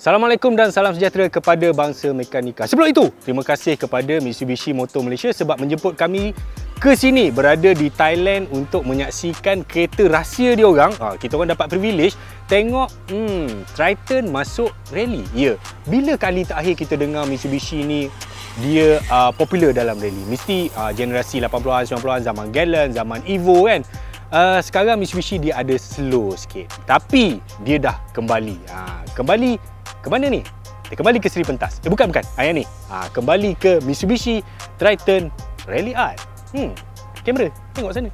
Assalamualaikum dan salam sejahtera kepada bangsa mekanika. Sebelum itu, terima kasih kepada Mitsubishi Motor Malaysia sebab menjemput kami ke sini, berada di Thailand untuk menyaksikan kereta rahsia dia orang. Kita orang dapat privilege tengok Triton masuk rally. Ya, bila kali terakhir kita dengar Mitsubishi ni dia popular dalam rally? Mesti generasi 80-an, 90-an, zaman Galant, zaman Evo kan. Sekarang Mitsubishi dia ada slow sikit, tapi dia dah kembali. Kembali ke mana ni? Dia kembali ke Seri Pentas. Bukan. Yang ni. Kembali ke Mitsubishi Triton Rally Art. Kamera, tengok sana.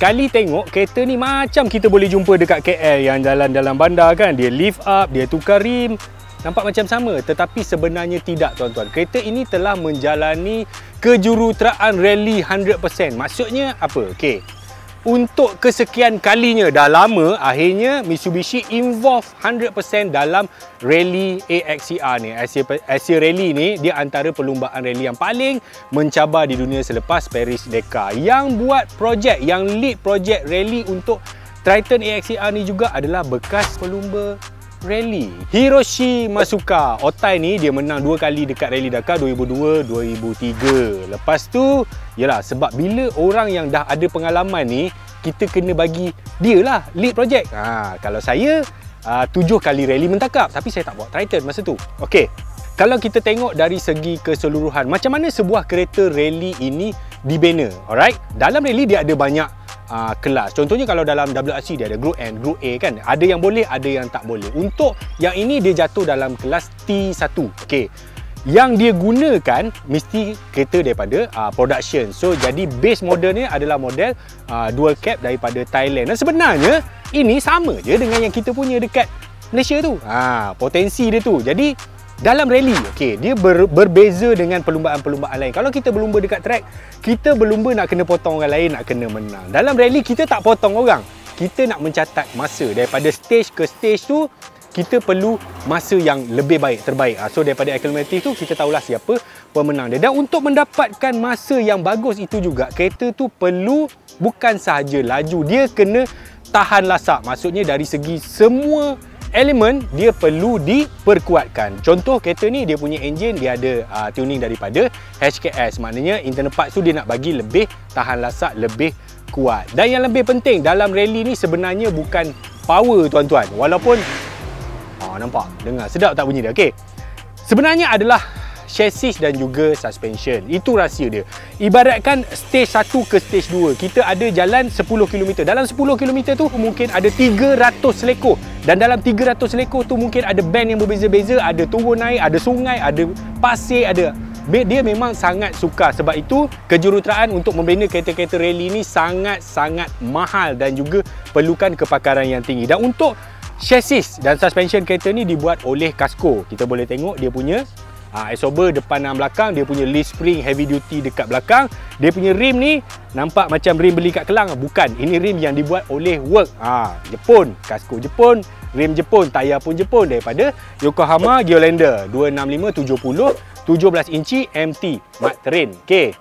Sekali tengok kereta ni macam kita boleh jumpa dekat KL yang jalan dalam bandar kan. Dia lift up, dia tukar rim. Nampak macam sama, tetapi sebenarnya tidak tuan-tuan. Kereta ini telah menjalani kejuruteraan rally 100%. Maksudnya apa? Okey. Untuk kesekian kalinya, dah lama akhirnya Mitsubishi involve 100% dalam rally AXCR ni. Asia Rally ni dia antara perlumbaan rally yang paling mencabar di dunia selepas Paris-Dakar. Yang buat projek, yang lead projek rally untuk Triton AXCR ni juga adalah bekas pelumba rally, Hiroshi Masuka. Otai ni dia menang 2 kali dekat Rally Dakar 2002, 2003. Lepas tu, yalah, sebab bila orang yang dah ada pengalaman ni, kita kena bagi dia lah lead project. Kalau saya 7 kali rally mentakap, tapi saya tak bawa Triton masa tu. Okey. Kalau kita tengok dari segi keseluruhan, macam mana sebuah kereta rally ini dibina, alright? Dalam rally dia ada banyak kelas. Contohnya kalau dalam WRC dia ada Group N, Group A kan. Ada yang boleh, ada yang tak boleh. Untuk yang ini dia jatuh dalam kelas T1. Okey. Yang dia gunakan mesti kereta daripada production. So jadi base model ni adalah model dual cab daripada Thailand. Dan sebenarnya ini sama je dengan yang kita punya dekat Malaysia tu. Potensi dia tu. Jadi dalam rally, okey, dia berbeza dengan perlumbaan-perlumbaan lain. Kalau kita berlumba dekat track, kita berlumba nak kena potong orang lain, nak kena menang. Dalam rally, kita tak potong orang. Kita nak mencatat masa. Daripada stage ke stage tu, kita perlu masa yang lebih baik, terbaik. So, daripada akumulatif tu, kita tahulah siapa pemenang dia. Dan untuk mendapatkan masa yang bagus itu juga, kereta tu perlu bukan sahaja laju. Dia kena tahan lasak. Maksudnya dari segi semua elemen dia perlu diperkuatkan. Contoh kereta ni dia punya enjin dia ada tuning daripada HKS. Maknanya internal parts tu dia nak bagi lebih tahan lasak, lebih kuat. Dan yang lebih penting dalam rally ni sebenarnya bukan power tuan-tuan. Walaupun nampak, dengar sedap tak bunyi dia. Okey. Sebenarnya adalah chassis dan juga suspension. Itu rahsia dia. Ibaratkan stage 1 ke stage 2, kita ada jalan 10 km. Dalam 10 km tu mungkin ada 300 selekor. Dan dalam 300 selekor tu mungkin ada bend yang berbeza-beza, ada turun naik, ada sungai, ada pasir, ada. Dia memang sangat suka. Sebab itu kejuruteraan untuk membina kereta-kereta rally ni sangat-sangat mahal dan juga perlukan kepakaran yang tinggi. Dan untuk chassis dan suspension kereta ni dibuat oleh Casco. Kita boleh tengok dia punya absorber depan dan belakang, dia punya leaf spring heavy duty dekat belakang. Dia punya rim ni nampak macam rim beli kat Kelang. Bukan, ini rim yang dibuat oleh Work. Jepun, Casco Jepun, rim Jepun, tayar pun Jepun daripada Yokohama Geolandar 265/70 17 inci MT Mud Terrain. Okey.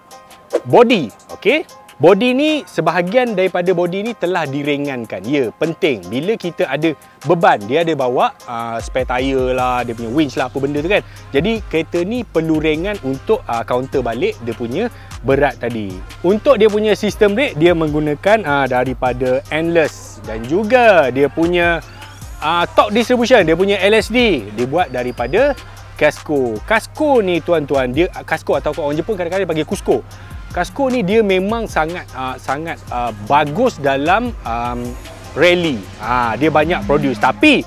Body, okey. Body ni, sebahagian daripada body ni telah diringankan. Ya, penting. Bila kita ada beban, dia ada bawa spare tire lah, dia punya winch lah, apa benda tu kan. Jadi, kereta ni perlu ringan untuk counter balik dia punya berat tadi. Untuk dia punya sistem brake, dia menggunakan daripada Endless. Dan juga dia punya torque distribution, dia punya LSD, dibuat daripada Casco. Casco ni tuan-tuan, dia Casco atau orang Jepun kadang-kadang dia panggil Cusco. Casco ni dia memang sangat bagus dalam rally. Dia banyak produce, tapi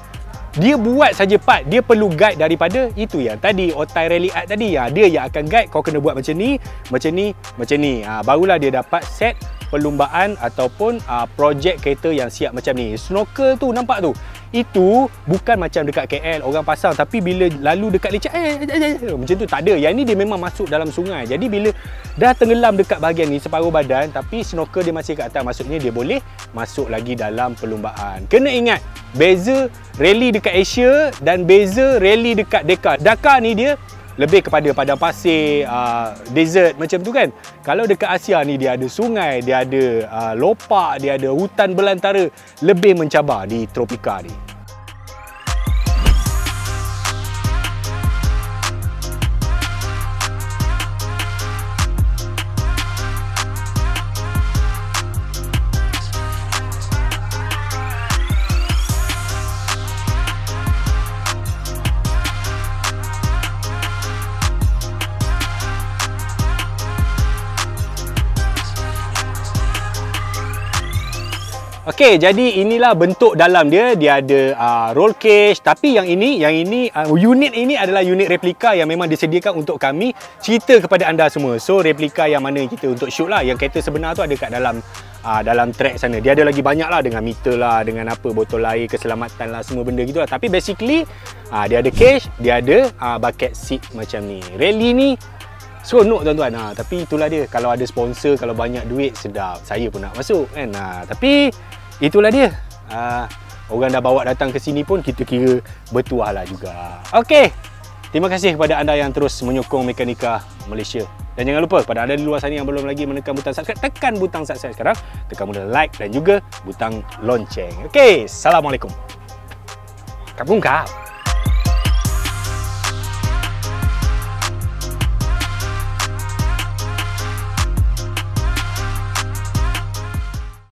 dia buat saja part. Dia perlu guide daripada itu yang tadi Otai Rally Art tadi. Dia yang akan guide, kau kena buat macam ni, macam ni, macam ni. Barulah dia dapat set perlumbaan ataupun projek kereta yang siap macam ni. Snorkel tu nampak tu, itu bukan macam dekat KL orang pasang, tapi bila lalu dekat lecak macam tu tak ada. Yang ni dia memang masuk dalam sungai. Jadi bila dah tenggelam dekat bahagian ni separuh badan, tapi snorkel dia masih kat atas, maksudnya dia boleh masuk lagi dalam perlumbaan. Kena ingat, beza rally dekat Asia dan beza rally dekat Dakar. Dakar ni dia lebih kepada padang pasir, desert macam tu kan. Kalau dekat Asia ni dia ada sungai, dia ada lopak, dia ada hutan belantara, lebih mencabar di tropika ni. Okey, jadi inilah bentuk dalam dia. Dia ada roll cage, tapi yang ini unit ini adalah unit replika yang memang disediakan untuk kami cerita kepada anda semua. So replika yang mana kita untuk shoot lah. Yang kereta sebenar tu ada kat dalam track sana. Dia ada lagi banyak lah, dengan meter lah, dengan apa, botol air, keselamatan lah, semua benda gitu lah. Tapi basically dia ada cage, dia ada bucket seat macam ni. Rally ni seronok tuan-tuan. Tapi itulah dia, kalau ada sponsor, kalau banyak duit, sedap. Saya pun nak masuk kan. Tapi itulah dia. Orang dah bawa datang ke sini pun kita kira bertuah lah juga. Okey. Terima kasih kepada anda yang terus menyokong Mekanika Malaysia. Dan jangan lupa kepada anda di luar sana yang belum lagi menekan butang subscribe, tekan butang subscribe sekarang. Tekan butang like dan juga butang lonceng. Okey. Assalamualaikum. Kabung kap.